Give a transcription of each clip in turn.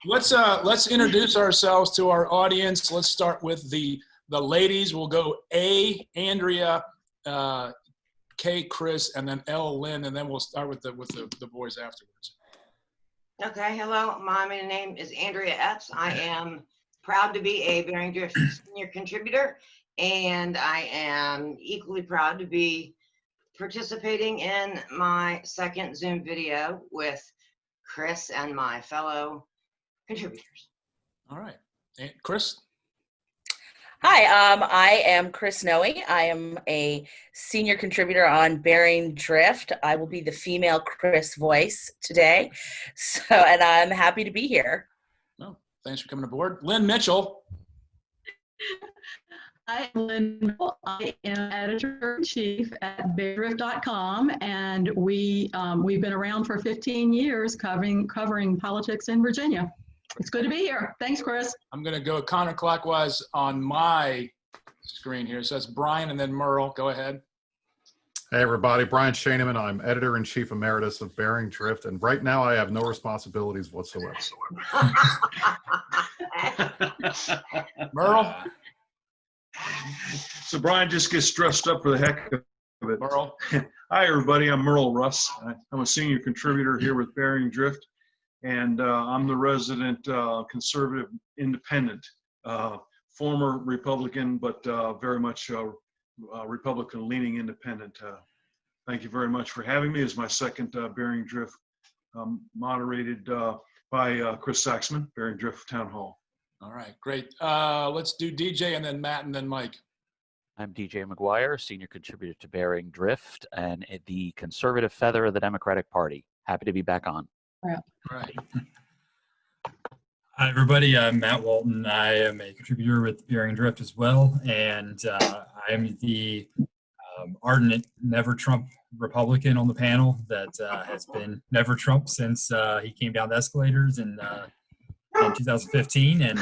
let's introduce ourselves to our audience. Let's start with the ladies. We'll go A, Andrea, K, Chris, and then L, Lynn, and then we'll start with the boys afterwards. Okay, hello. My name is Andrea Epps. I am proud to be a Bering Drift senior contributor, and I am equally proud to be participating in my second Zoom video with Chris and my fellow contributors. All right. And Chris? Hi, I am Chris Noe. I am a senior contributor on Bering Drift. I will be the female Chris voice today. And I'm happy to be here. Oh, thanks for coming aboard. Lynn Mitchell. Hi, I'm Lynn Mitchell. I am editor-in-chief at BeringDrift.com, and we've been around for 15 years covering politics in Virginia. It's good to be here. Thanks, Chris. I'm going to go counterclockwise on my screen here. So that's Brian and then Merle. Go ahead. Hey, everybody. Brian Shaneman. I'm editor-in-chief emeritus of Bering Drift, and right now I have no responsibilities whatsoever. Merle? So Brian just gets dressed up for the heck of it. Merle? Hi, everybody. I'm Merle Russ. I'm a senior contributor here with Bering Drift. And I'm the resident conservative independent, former Republican, but very much Republican-leaning independent. Thank you very much for having me as my second Bering Drift, moderated by Chris Saxman, Bering Drift Town Hall. All right, great. Let's do DJ and then Matt and then Mike. I'm DJ McGuire, senior contributor to Bering Drift and the conservative feather of the Democratic Party. Happy to be back on. Yeah. Right. Hi, everybody. I'm Matt Walton. I am a contributor with Bering Drift as well, and I am the ardent Never Trump Republican on the panel that has been Never Trump since he came down the escalators in 2015, and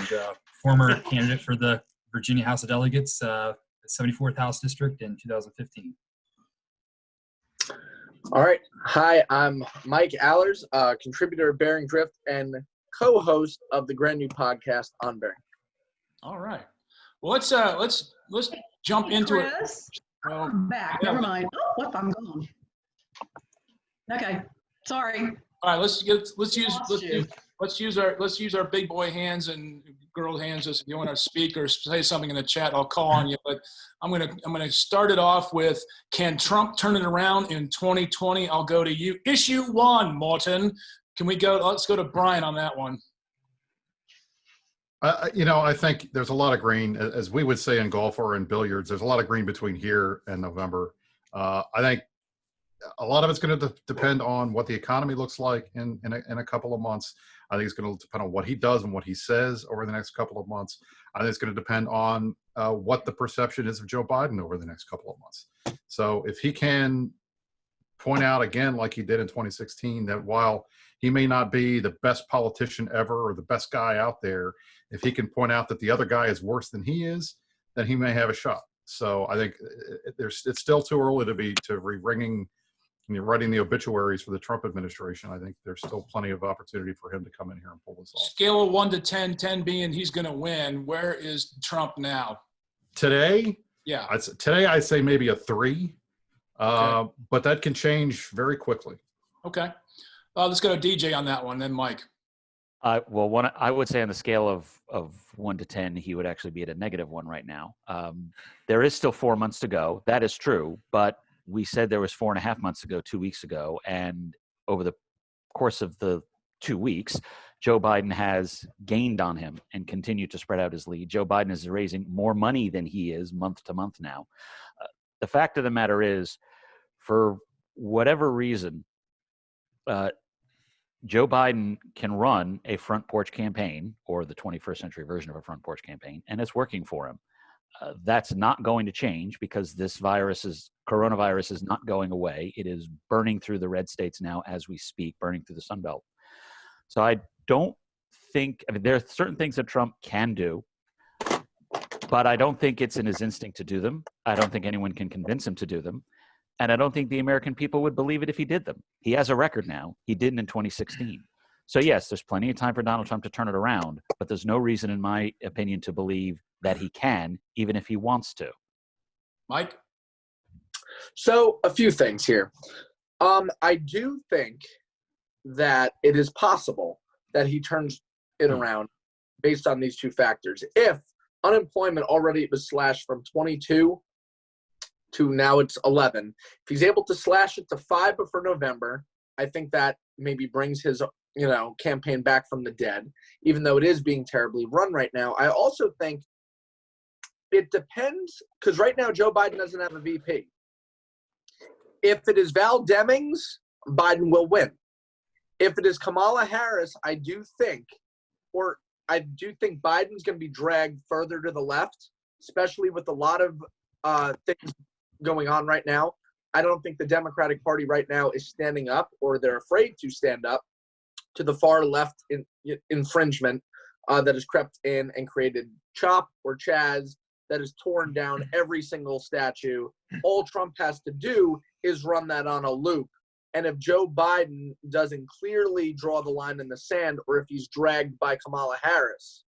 former candidate for the Virginia House of Delegates, 74th House District in 2015. All right. Hi, I'm Mike Allers, contributor of Bering Drift and co-host of the brand new podcast on Bering. All right. Well, let's jump into it. Chris, I'm back. Never mind. Oh, what? I'm gone. Okay. Sorry. All right. Let's use our big boy hands and girl hands. If you want to speak or say something in the chat, I'll call on you. But I'm gonna start it off with, can Trump turn it around in 2020? I'll go to you. Issue 1, Morton. Can we go? Let's go to Brian on that one. I think there's a lot of green, as we would say in golf or in billiards. There's a lot of green between here and November. I think a lot of it's going to depend on what the economy looks like in a couple of months. I think it's going to depend on what he does and what he says over the next couple of months. I think it's going to depend on what the perception is of Joe Biden over the next couple of months. So if he can point out again, like he did in 2016, that while he may not be the best politician ever or the best guy out there, if he can point out that the other guy is worse than he is, then he may have a shot. So I think it's still too early to be writing the obituaries for the Trump administration. I think there's still plenty of opportunity for him to come in here and pull this off. Scale of 1 to 10, 10 being he's going to win. Where is Trump now? Today? Yeah. Today I'd say maybe a 3, Okay. but that can change very quickly. Okay. Let's go to DJ on that one, then Mike. Well, I would say on the scale of 1 to 10, he would actually be at a -1 right now. There is still 4 months to go. That is true, but we said there was 4.5 months to go 2 weeks ago, and over the course of the 2 weeks, Joe Biden has gained on him and continued to spread out his lead. Joe Biden is raising more money than he is month to month now. The fact of the matter is, for whatever reason, Joe Biden can run a front porch campaign, or the 21st century version of a front porch campaign, and it's working for him. That's not going to change because this coronavirus is not going away. It is burning through the red states now as we speak, burning through the Sun Belt. So I don't think, there are certain things that Trump can do, but I don't think it's in his instinct to do them. I don't think anyone can convince him to do them. And I don't think the American people would believe it if he did them. He has a record now. He didn't in 2016. So yes, there's plenty of time for Donald Trump to turn it around, but there's no reason, in my opinion, to believe that he can, even if he wants to. Mike? So a few things here. I do think that it is possible that he turns it around based on these two factors. If unemployment already was slashed from 22 to now it's 11, if he's able to slash it to 5 before November, I think that maybe brings his campaign back from the dead, even though it is being terribly run right now. I also think it depends, because right now Joe Biden doesn't have a VP. If it is Val Demings, Biden will win. If it is Kamala Harris, I do think Biden's going to be dragged further to the left, especially with a lot of things going on right now. I don't think the Democratic Party right now is standing up, or they're afraid to stand up to the far left infringement that has crept in and created CHOP or Chaz that has torn down every single statue. All Trump has to do is run that on a loop. And if Joe Biden doesn't clearly draw the line in the sand, or if he's dragged by Kamala Harris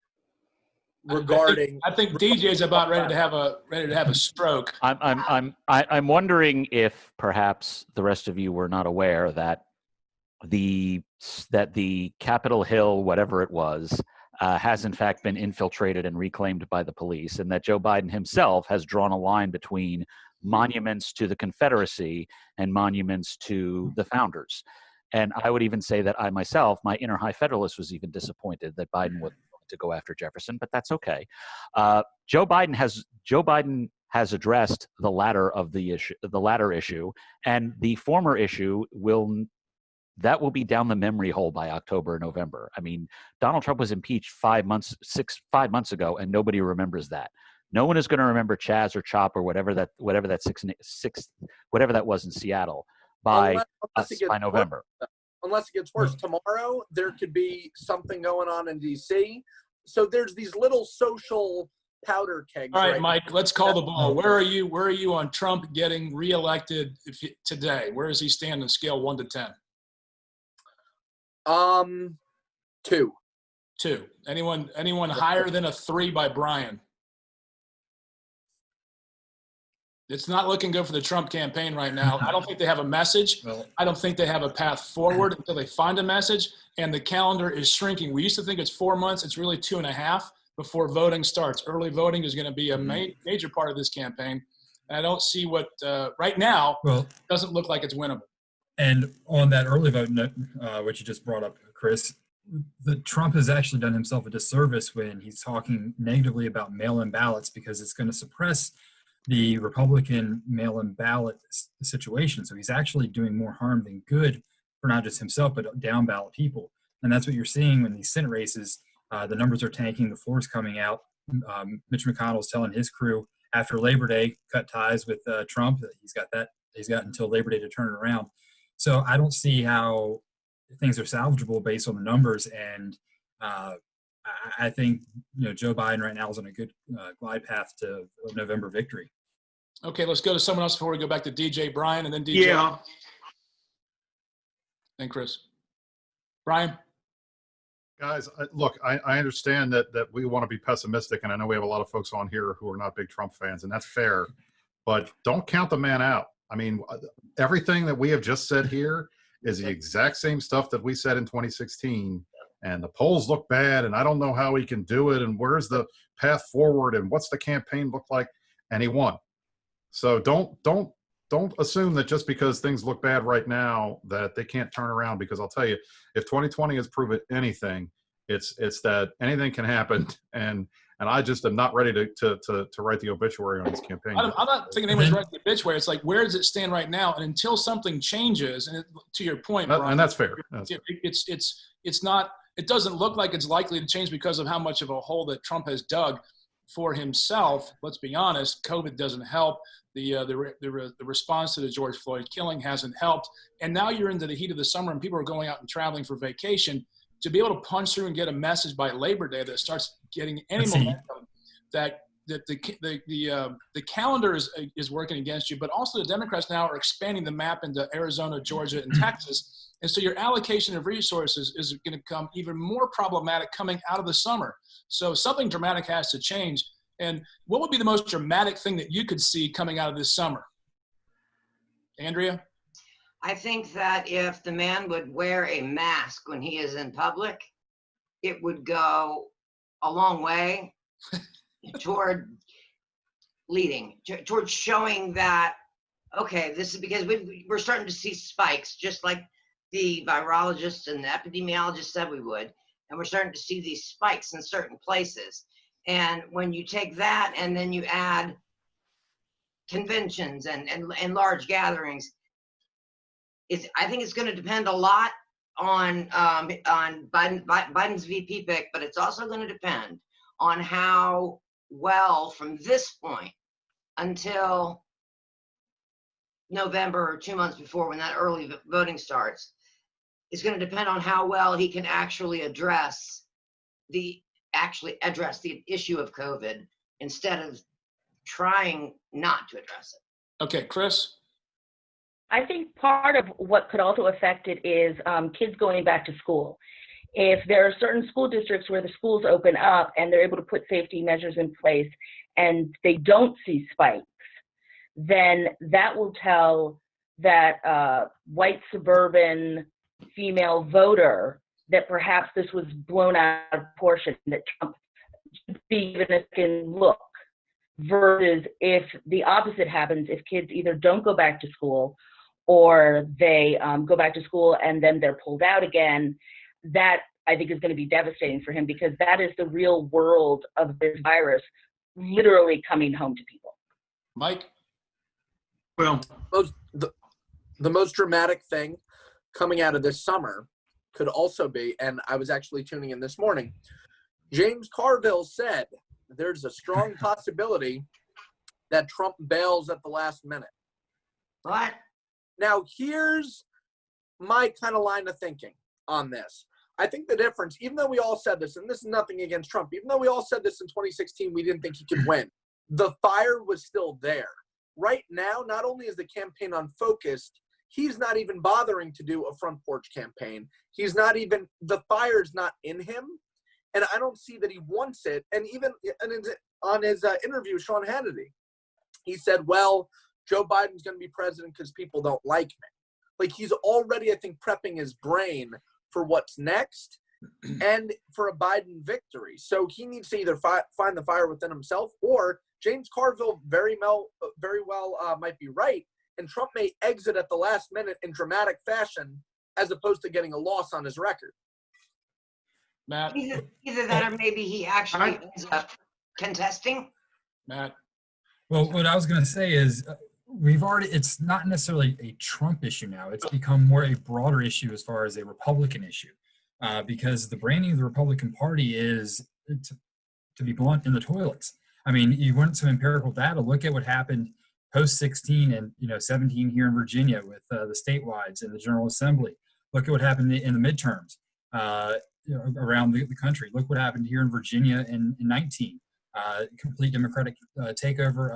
regarding, I think DJ's about ready to have a stroke. I'm wondering if perhaps the rest of you were not aware that the Capitol Hill, whatever it was, has in fact been infiltrated and reclaimed by the police, and that Joe Biden himself has drawn a line between monuments to the Confederacy and monuments to the founders. And I would even say that I myself, my inner high Federalist, was even disappointed that Biden was going to go after Jefferson, but that's okay. Joe Biden has addressed the latter issue, and the former issue will be down the memory hole by October, November. I mean, Donald Trump was impeached 5 months ago, and nobody remembers that. No one is going to remember Chaz or CHOP or whatever that was in Seattle by November. Unless it gets worse. Tomorrow there could be something going on in DC. So there's these little social powder kegs. All right, Mike, let's call the ball. Where are you on Trump getting reelected today? Where does he stand on the scale 1 to 10? 2. 2. Anyone higher than a 3 by Brian? It's not looking good for the Trump campaign right now. I don't think they have a message. I don't think they have a path forward until they find a message. And the calendar is shrinking. We used to think it's 4 months. It's really 2.5 before voting starts. Early voting is going to be a major part of this campaign. And I don't see what right now doesn't look like it's winnable. And on that early vote, which you just brought up, Chris, Trump has actually done himself a disservice when he's talking negatively about mail-in ballots, because it's going to suppress the Republican mail-in ballot situation. So he's actually doing more harm than good for not just himself, but down ballot people. And that's what you're seeing when these Senate races, the numbers are tanking, the floor's coming out. Mitch McConnell's telling his crew after Labor Day, cut ties with Trump. He's got until Labor Day to turn it around. So I don't see how things are salvageable based on the numbers. And I think Joe Biden right now is on a good glide path to November victory. Okay, let's go to someone else before we go back to DJ. Brian, and then DJ. Yeah. And Chris. Brian? Guys, look, I understand that we want to be pessimistic, and I know we have a lot of folks on here who are not big Trump fans, and that's fair, but don't count the man out. I mean, everything that we have just said here is the exact same stuff that we said in 2016, and the polls look bad, and I don't know how he can do it, and where's the path forward, and what's the campaign look like, and he won. So don't assume that just because things look bad right now that they can't turn around, because I'll tell you, if 2020 has proven anything, it's that anything can happen, and I just am not ready to write the obituary on this campaign. I'm not thinking anyone's writing the obituary. It's like, where does it stand right now? And until something changes, and to your point, Brian, and that's fair. It's not. It doesn't look like it's likely to change because of how much of a hole that Trump has dug for himself. Let's be honest. COVID doesn't help. The response to the George Floyd killing hasn't helped. And now you're into the heat of the summer, and people are going out and traveling for vacation. To be able to punch through and get a message by Labor Day that starts getting any momentum, that that the calendar is working against you, but also the Democrats now are expanding the map into Arizona, Georgia, and Texas. And so your allocation of resources is going to become even more problematic coming out of the summer. So something dramatic has to change. And what would be the most dramatic thing that you could see coming out of this summer? Andrea? I think that if the man would wear a mask when he is in public, it would go a long way toward leading, towards showing that, okay, this is because we're starting to see spikes, just like the virologists and the epidemiologists said we would. And we're starting to see these spikes in certain places. And when you take that and then you add conventions and large gatherings, I think it's going to depend a lot on Biden's VP pick, but it's also going to depend on how well from this point until November or 2 months before, when that early voting starts, is going to depend on how well he can actually address the issue of COVID instead of trying not to address it. Okay, Chris? I think part of what could also affect it is kids going back to school. If there are certain school districts where the schools open up and they're able to put safety measures in place and they don't see spikes, then that will tell that white suburban female voter that perhaps this was blown out of proportion, that Trump should be given a second look, versus if the opposite happens, if kids either don't go back to school or they go back to school and then they're pulled out again. That I think is going to be devastating for him, because that is the real world of this virus literally coming home to people. Mike? Well, The most dramatic thing coming out of this summer could also be, and I was actually tuning in this morning, James Carville said there's a strong possibility that Trump bails at the last minute. What? Now, here's my kind of line of thinking on this. I think the difference, even though we all said this, and this is nothing against Trump, even though we all said this in 2016, we didn't think he could win, the fire was still there. Right now, not only is the campaign unfocused, he's not even bothering to do a front porch campaign. The fire's not in him, and I don't see that he wants it. And even on his interview with Sean Hannity, he said, well, Joe Biden's going to be president because people don't like me. Like, he's already, I think, prepping his brain for what's next and for a Biden victory. So he needs to either find the fire within himself, or James Carville very well might be right, and Trump may exit at the last minute in dramatic fashion as opposed to getting a loss on his record. Matt? Either that or maybe he actually ends up contesting. Matt? Well, what I was going to say is it's not necessarily a Trump issue now. It's become more a broader issue as far as a Republican issue, because the branding of the Republican Party is, to be blunt, in the toilets. I mean, you want some empirical data. Look at what happened post 16 and 17 here in Virginia with the statewides and the General Assembly. Look at what happened in the midterms around the country. Look what happened here in Virginia in 19. Complete Democratic takeover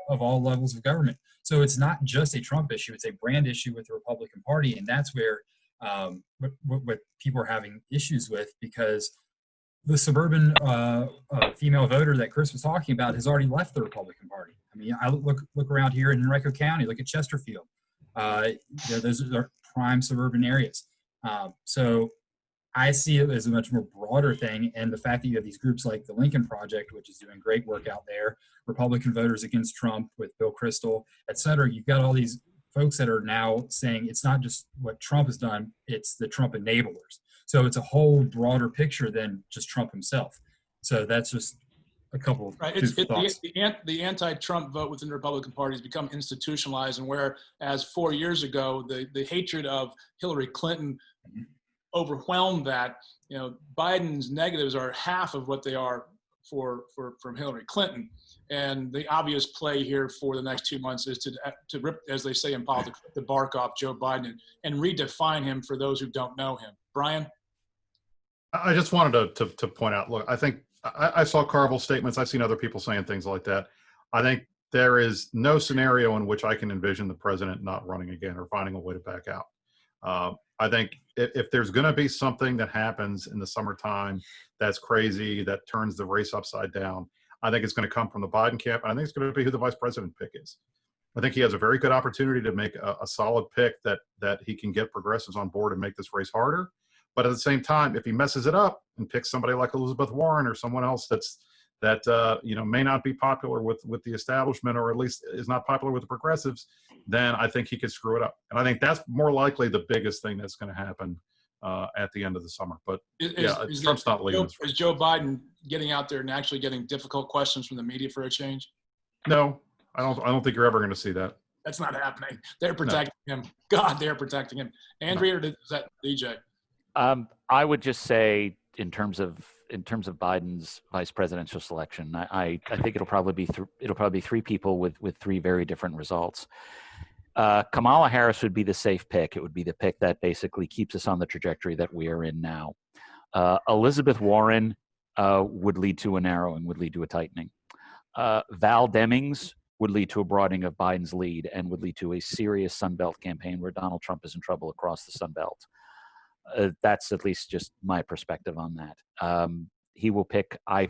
of all levels of government. So it's not just a Trump issue; it's a brand issue with the Republican Party, and that's where what people are having issues with, because the suburban female voter that Chris was talking about has already left the Republican Party. I mean, I look around here in Henrico County. Look at Chesterfield. Those are prime suburban areas. So I see it as a much more broader thing, and the fact that you have these groups like the Lincoln Project, which is doing great work out there, Republican Voters Against Trump with Bill Kristol, et cetera. You've got all these folks that are now saying it's not just what Trump has done, it's the Trump enablers. So it's a whole broader picture than just Trump himself. So that's just a couple of thoughts. The anti-Trump vote within the Republican Party has become institutionalized, and whereas 4 years ago, the hatred of Hillary Clinton overwhelmed that, Biden's negatives are half of what they are from Hillary Clinton. And the obvious play here for the next 2 months is to rip, as they say in politics, the bark off Joe Biden and redefine him for those who don't know him. Brian? I just wanted to point out, look, I think I saw Carville's statements. I've seen other people saying things like that. I think there is no scenario in which I can envision the president not running again or finding a way to back out. I think if there's going to be something that happens in the summertime that's crazy, that turns the race upside down, I think it's going to come from the Biden camp. And I think it's going to be who the vice president pick is. I think he has a very good opportunity to make a solid pick that he can get progressives on board and make this race harder. But at the same time, if he messes it up and picks somebody like Elizabeth Warren or someone else that may not be popular with the establishment, or at least is not popular with the progressives, then I think he could screw it up. And I think that's more likely the biggest thing that's going to happen at the end of the summer. But Trump's not leading. Is Joe Biden getting out there and actually getting difficult questions from the media for a change? No, I don't think you're ever going to see that. That's not happening. They're protecting him. God, they're protecting him. Andrea, or is that DJ? I would just say, in terms of Biden's vice presidential selection, I think it'll probably be three people with three very different results. Kamala Harris would be the safe pick. It would be the pick that basically keeps us on the trajectory that we are in now. Elizabeth Warren would lead to a narrowing, would lead to a tightening. Val Demings would lead to a broadening of Biden's lead and would lead to a serious Sunbelt campaign where Donald Trump is in trouble across the Sunbelt. That's at least just my perspective on that. He will pick, I'm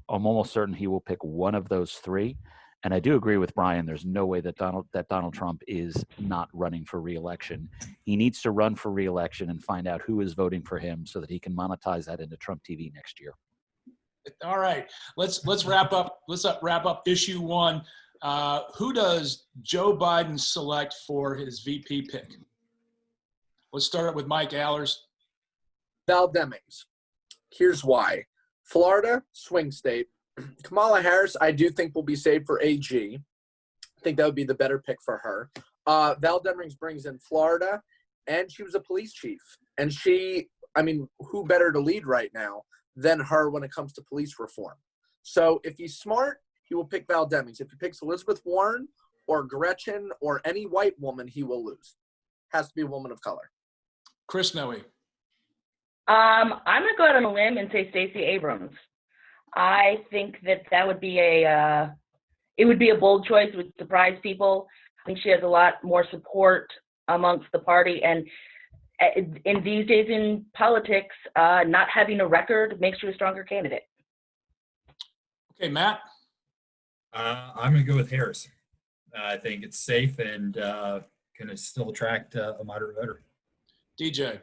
almost certain he will pick one of those three. And I do agree with Brian. There's no way that Donald Trump is not running for re-election. He needs to run for re-election and find out who is voting for him so that he can monetize that into Trump TV next year. All right, let's wrap up. Let's wrap up issue one. Who does Joe Biden select for his VP pick? Let's start with Mike Allers. Val Demings. Here's why. Florida, swing state. Kamala Harris, I do think will be saved for AG. I think that would be the better pick for her. Val Demings brings in Florida, and she was a police chief. And who better to lead right now than her when it comes to police reform? So if he's smart, he will pick Val Demings. If he picks Elizabeth Warren or Gretchen or any white woman, he will lose. Has to be a woman of color. Chris Noe. I'm going to go out on a limb and say Stacey Abrams. I think that would be it would be a bold choice. It would surprise people. I think she has a lot more support amongst the party. And in these days in politics, not having a record makes you a stronger candidate. Okay, Matt. I'm going to go with Harris. I think it's safe and can still attract a moderate voter. DJ.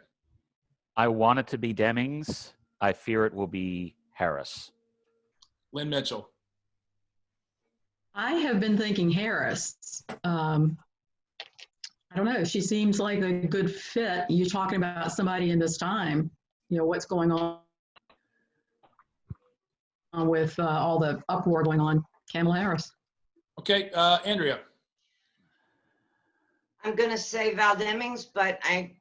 I want it to be Demings. I fear it will be Harris. Lynn Mitchell. I have been thinking Harris. I don't know. She seems like a good fit. You're talking about somebody in this time, what's going on with all the uproar going on. Kamala Harris. Okay, Andrea. I'm going to say Val Demings, but I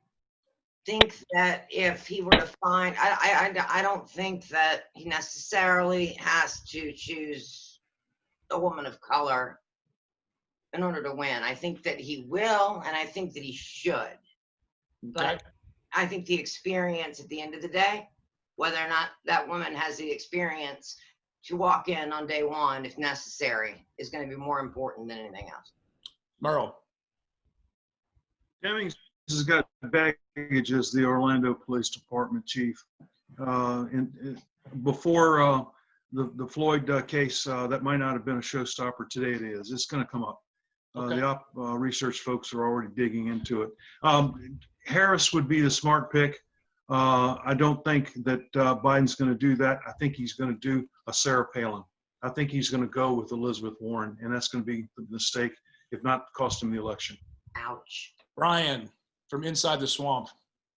think that if he were to find, I don't think that he necessarily has to choose a woman of color in order to win. I think that he will, and I think that he should. But I think the experience at the end of the day, whether or not that woman has the experience to walk in on day one, if necessary, is going to be more important than anything else. Merle. Demings has got baggage as the Orlando Police Department chief. Before the Floyd case, that might not have been a showstopper. Today it is. It's going to come up. Okay. The research folks are already digging into it. Harris would be the smart pick. I don't think that Biden's going to do that. I think he's going to do a Sarah Palin. I think he's going to go with Elizabeth Warren, and that's going to be the mistake, if not cost him the election. Ouch. Brian, from inside the swamp.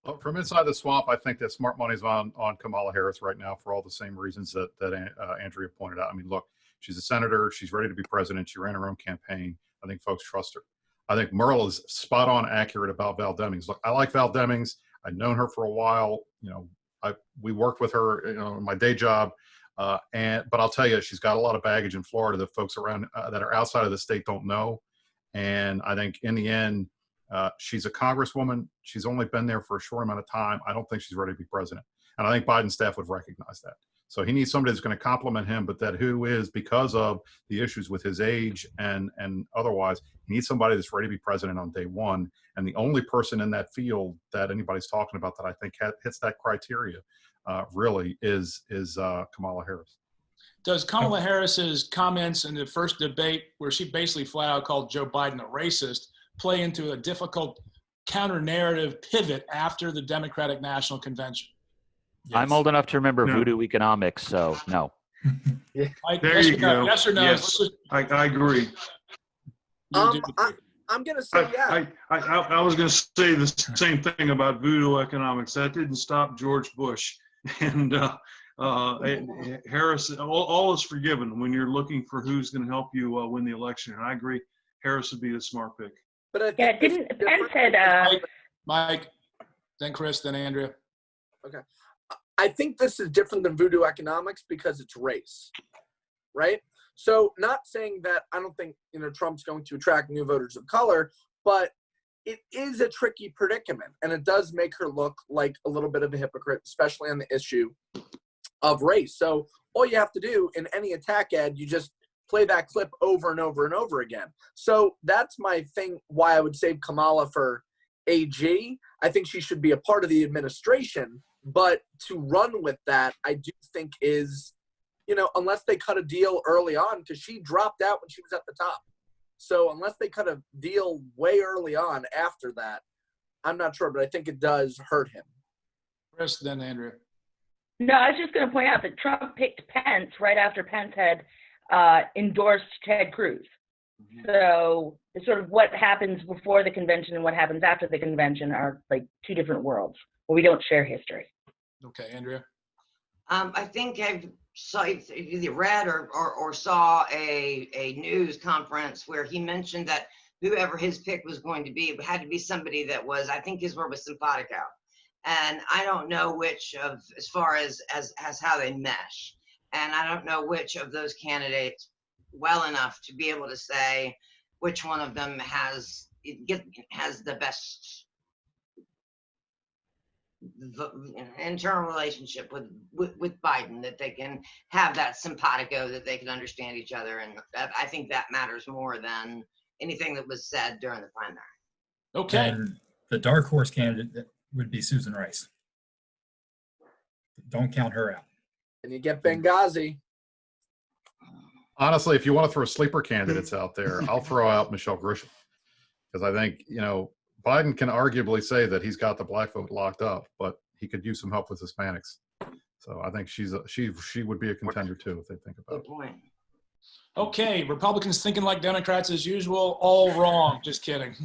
Well, from inside the swamp, I think that smart money's on Kamala Harris right now for all the same reasons that Andrea pointed out. I mean, look, she's a senator. She's ready to be president. She ran her own campaign. I think folks trust her. I think Merle is spot on accurate about Val Demings. Look, I like Val Demings. I've known her for a while. We worked with her, in my day job. But I'll tell you, she's got a lot of baggage in Florida that folks around that are outside of the state don't know. And I think in the end, she's a congresswoman. She's only been there for a short amount of time. I don't think she's ready to be president. And I think Biden's staff would recognize that. So he needs somebody that's going to complement him, but that who is, because of the issues with his age and otherwise, he needs somebody that's ready to be president on day one. And the only person in that field that anybody's talking about that I think hits that criteria really is Kamala Harris. Does Kamala Harris's comments in the first debate, where she basically flat out called Joe Biden a racist, play into a difficult counter-narrative pivot after the Democratic National Convention? Yes. I'm old enough to remember No. voodoo economics, so no. Mike, There yes you or no? go. Yes or no? Yes, I agree. You do I'm gonna say yeah. I was going to say the same thing about voodoo economics. That didn't stop George Bush. And Harris, all is forgiven when you're looking for who's going to help you win the election. And I agree, Harris would be the smart pick. But I Yeah, think didn't Penn said Mike, then Chris, then Andrea. I think this is different than voodoo economics because it's race, right? So not saying that I don't think, Trump's going to attract new voters of color, but it is a tricky predicament. And it does make her look like a little bit of a hypocrite, especially on the issue of race. So all you have to do in any attack ad, you just play that clip over and over and over again. So that's my thing, why I would save Kamala for AG. I think she should be a part of the administration, but to run with that, I do think is, unless they cut a deal early on, because she dropped out when she was at the top. So unless they cut a deal way early on after that, I'm not sure, but I think it does hurt him. Chris, then Andrea. no. I was just going to point out that Trump picked Pence right after Pence had endorsed Ted Cruz. So it's sort of what happens before the convention and what happens after the convention are like two different worlds where we don't share history. Okay, Andrea. I think I've either read or saw a news conference where he mentioned that whoever his pick was going to be, it had to be somebody that was, I think his word was simpatico. And I don't know which of, as far as how they mesh. And I don't know which of those candidates well enough to be able to say which one of them has the best internal relationship with Biden, that they can have that simpatico, that they can understand each other. And I think that matters more than anything that was said during the primary. Okay. And the dark horse candidate would be Susan Rice. Don't count her out. And you get Benghazi. Honestly, if you want to throw sleeper candidates out there, I'll throw out Michelle Grisham, because I think, Biden can arguably say that he's got the black vote locked up, but he could use some help with Hispanics. So I think she would be a contender too if they think about it. Good point. Okay, Republicans thinking like Democrats as usual. All wrong. Just kidding.